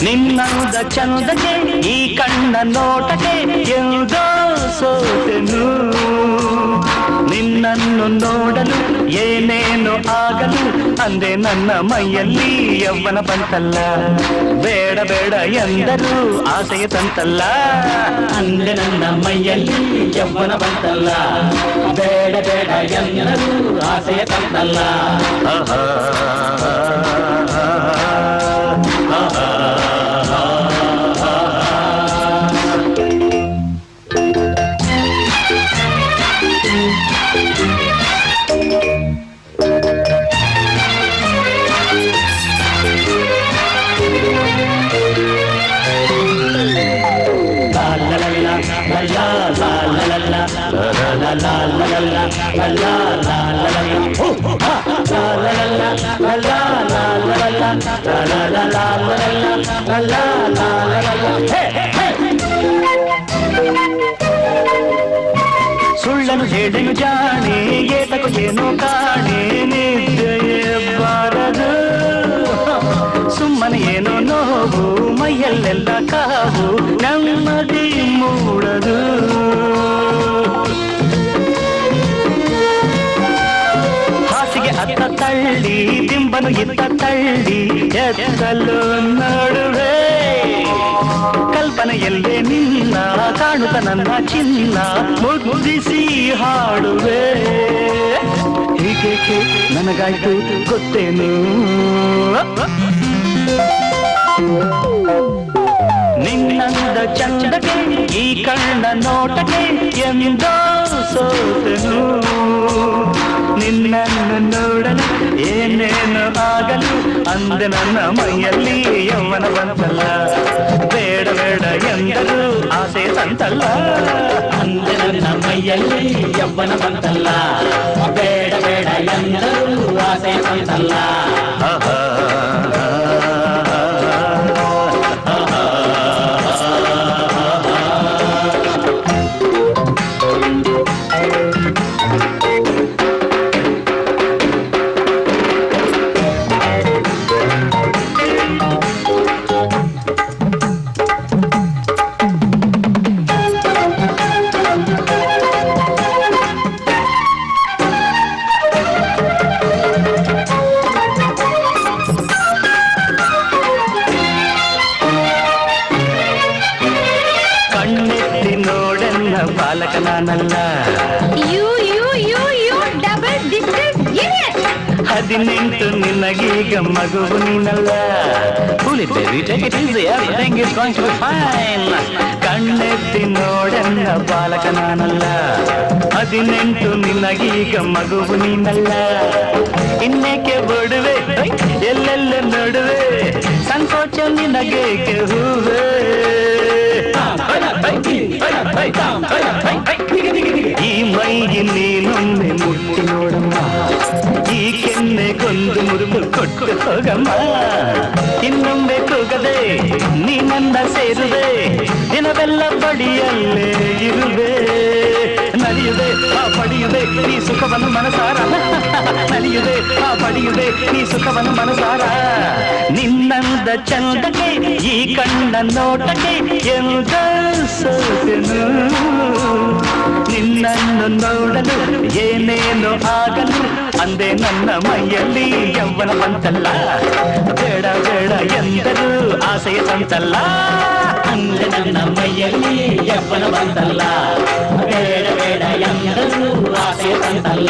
ನಿನ್ನಂದ ಚಂದಕ್ಕೆ ಈ ಕಣ್ಣ ನೋಟಕ್ಕೆ ಎಂದೋ ಸೋತೆನು. ನಿನ್ನನ್ನು ನೋಡಲು ಏನೇನು ಆಗಲು ಅಂದೆ ನನ್ನ ಮೈಯಲ್ಲಿ ಯೌವನ ಬಂತಲ್ಲ. ಬೇಡ ಬೇಡ ಎಂದರೂ ಆಸೆಯ ತಂತಲ್ಲ. ಅಂದೆ ನನ್ನ ಮೈಯಲ್ಲಿ ಯೌವನ ಬಂತಲ್ಲ. ಬೇಡ ಬೇಡ ಎಂದರೂ ಆಸೆಯ ತಂತಲ್ಲ. ಸುಳ್ಳನು ಹೇಳನು ಜಾಣೆ ಏತಕು ಏನೋ ಕಾಣೆ ನಿದ್ದೆಯೇ ಬಾರದು. ಸುಮ್ಮನೆ ಏನೋ ನೋವು ಮೈಯಲ್ಲೆಲ್ಲ ಕಾವು ನೆಮ್ಮದಿ ಮೂಡದು. ಹಾಸಿಗೆ ಅತ್ತ ತಳ್ಳಿ ದಿಂಬನು ಇತ್ತ ತಳ್ಳಿ ಎತ್ತಲು ನೋಡುವೆ. ಕಲ್ಪನೆಯಲ್ಲೇ ನಿನ್ನ ಕಾಣುತ್ತ ನನ್ನ ಚಿನ್ನ ಮುದ್ದಿಸಿ ಹಾಡುವೆ. ಹೀಗೇಕೆ ನನಗಾಯ್ತು ಗೊತ್ತೇನು. ನಿನ್ನಂದ ಚಂದಕ್ಕೆ ಈ ಕಣ್ಣ ನೋಟಕ್ಕೆ ಎಂದೋ ಸೋತೆನು. ನಿನ್ನನ್ನು ನೋಡಲು ಏನೇನು ಆಗಲು ಅಂದೆ ನನ್ನ ಮೈಯಲ್ಲಿ ಯೌವನ ಬಂತಲ್ಲ. ಬೇಡ ಬೇಡ ಎಂದರೂ ಆಸೆ ತಂತಲ್ಲ. ಅಂದೆ ನನ್ನ ಮೈಯಲ್ಲಿ ಯೌವನ ಬಂತಲ್ಲ. ಬೇಡ ಬೇಡ ಎಂದರೂ ಆಸೆ ತಂತಲ್ಲ. ಕಣ್ಣೆತ್ತಿ ನೋಡೆನ್ನ ಬಾಲಕ ನಾನಲ್ಲ. 18 ನಿನಗೀಗ ಮಗುವು ನೀನಲ್ಲ. ಕಣ್ಣೆತ್ತಿ ನೋಡೆನ್ನ ಬಾಲಕ ನಾನಲ್ಲ. 18 ನಿನಗೀಗ ಮಗುವು ನೀನಲ್ಲ. ಇನ್ನೇಕೆ ಓಡುವೆ ಎಲ್ಲೆಲ್ಲ ನೋಡುವೆ ಸಂಕೋಚ ನಿನಗೇಕೆ ಹೂವೆ. ಈ ಮೈಗೆ ನೀನೊಮ್ಮೆ ಮುಟ್ಟಿ ನೋಡಮ್ಮ. ಈ ಕೆನ್ನೆಗೊಂದು ಮುರುಮು ಕೊಟ್ಟು ಹೋಗಮ್ಮ. ಇನ್ನೊಮ್ಮೆ ಕೂಗದೆ ನೀನನ್ನ ಸೇರುವೆ. ದಿನವೆಲ್ಲ ಬಡಿಯಲ್ಲೇ ಇರುವೆ. ನಲಿಯುವೆ ಆ ಪಡೆಯುವೆ ನೀ ಸುಖವನ್ನು ಮನಸಾರ. ನಲಿಯುವೆ ಆ ಪಡೆಯುವೆ ನೀ ಸುಖವನ್ನು ಮನಸಾರ. ನಿನ್ನಂದ ಚಂದಕ್ಕೆ ಈ ಕಣ್ಣ ನೋಟಕ್ಕೆ ಎಂದ ಸೋತೆನು. ನಿನ್ನನ್ನು ನೋಡಲು ಏನೇನು ಆಗಲು ಅಂದೆ ನನ್ನ ಮೈಯಲ್ಲಿ ಯೌವನ ಬಂತಲ್ಲ. ಬೇಡ ಬೇಡ ಎಂದರೂ ಆಸೆಯ ತಂತಲ್ಲ. ಅಂದೆ ನನ್ನ ಮೈಯಲ್ಲಿ ಯೌವನ ಬಂತಲ್ಲ. ಬೇಡ ಬೇಡ ಎಂದರೂ ಆಸೆಯ ತಂತಲ್ಲ.